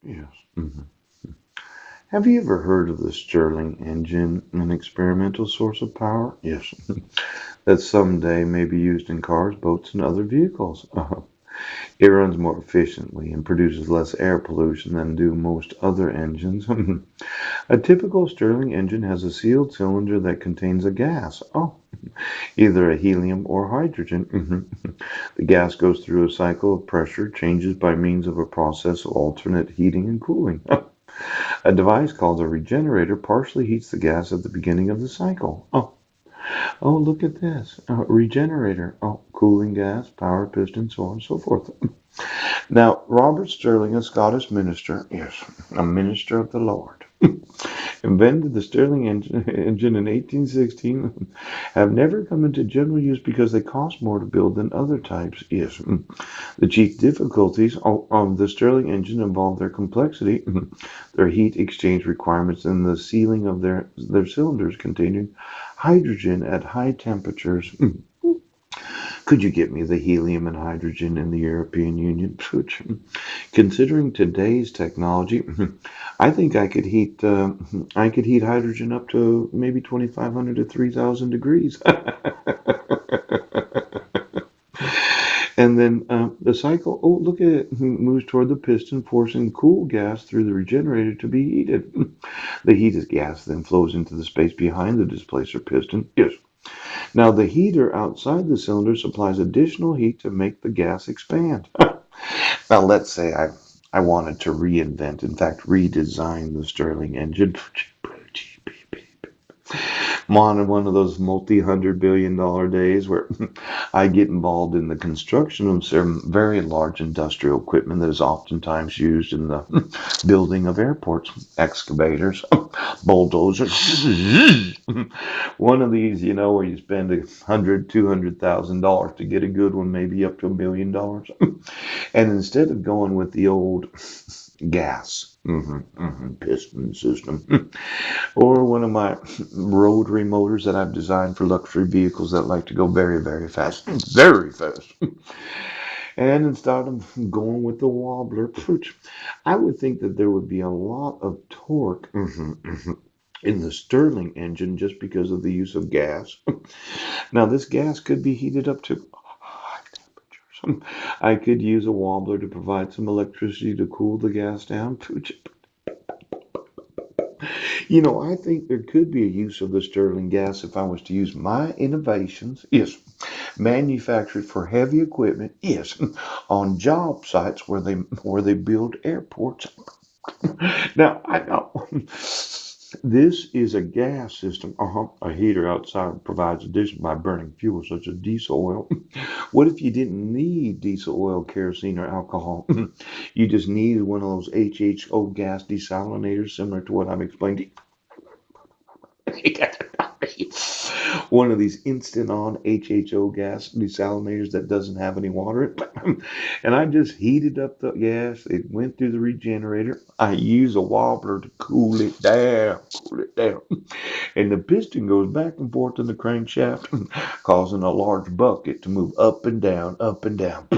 Yes. Have you ever heard of the Stirling engine, an experimental source of power? Yes. That someday may be used in cars, boats, and other vehicles. It runs more efficiently and produces less air pollution than do most other engines. A typical Stirling engine has a sealed cylinder that contains a gas. Either a helium or hydrogen. The gas goes through a cycle of pressure changes by means of a process of alternate heating and cooling. A device called a regenerator partially heats the gas at the beginning of the cycle. Look at this. Regenerator. Cooling gas, power piston, so on and so forth. Now, Robert Stirling, a Scottish minister, yes, a minister of the Lord, invented the Stirling engine in 1816, have never come into general use because they cost more to build than other types. Yes. The chief difficulties of the Stirling engine involve their complexity, their heat exchange requirements, and the sealing of their cylinders containing hydrogen at high temperatures. Could you get me the helium and hydrogen in the European Union? Considering today's technology, I think I could heat hydrogen up to maybe 2,500 to 3,000 degrees. And then the cycle, look at it, moves toward the piston, forcing cool gas through the regenerator to be heated. The heated gas then flows into the space behind the displacer piston. Yes. Now, the heater outside the cylinder supplies additional heat to make the gas expand. Now, let's say I wanted to reinvent, in fact, redesign the Stirling engine. I'm on one of those multi-hundred-billion-dollar days where I get involved in the construction of some very large industrial equipment that is oftentimes used in the building of airports, excavators, bulldozers. One of these, where you spend $100,000, $200,000 to get a good one, maybe up to $1 million. And instead of going with the old gas piston system, or one of my rotary motors that I've designed for luxury vehicles that like to go very, very fast, very fast. And instead of going with the wobbler, I would think that there would be a lot of torque in the Stirling engine just because of the use of gas. Now, this gas could be heated up to high temperatures. I could use a wobbler to provide some electricity to cool the gas down. I think there could be a use of the Stirling gas if I was to use my innovations, yes, manufactured for heavy equipment, yes, on job sites where they build airports. Now, I know this is a gas system. A heater outside provides addition by burning fuel such as diesel oil. What if you didn't need diesel oil, kerosene, or alcohol? You just needed one of those HHO gas desalinators, similar to what I've explained to you. One of these instant on HHO gas desalinators that doesn't have any water in it. And I just heated up the gas. It went through the regenerator. I use a wobbler to cool it down, cool it down. And the piston goes back and forth in the crankshaft, causing a large bucket to move up and down, up and down.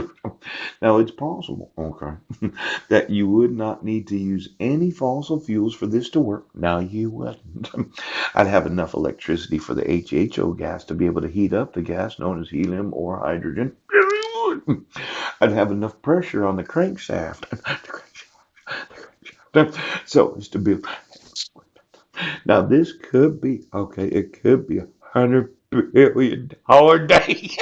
Now it's possible, okay, that you would not need to use any fossil fuels for this to work. Now you wouldn't. I'd have enough electricity for the HHO gas to be able to heat up the gas known as helium or hydrogen. I'd have enough pressure on the crankshaft. So as to be now this could be okay, it could be $100 billion day.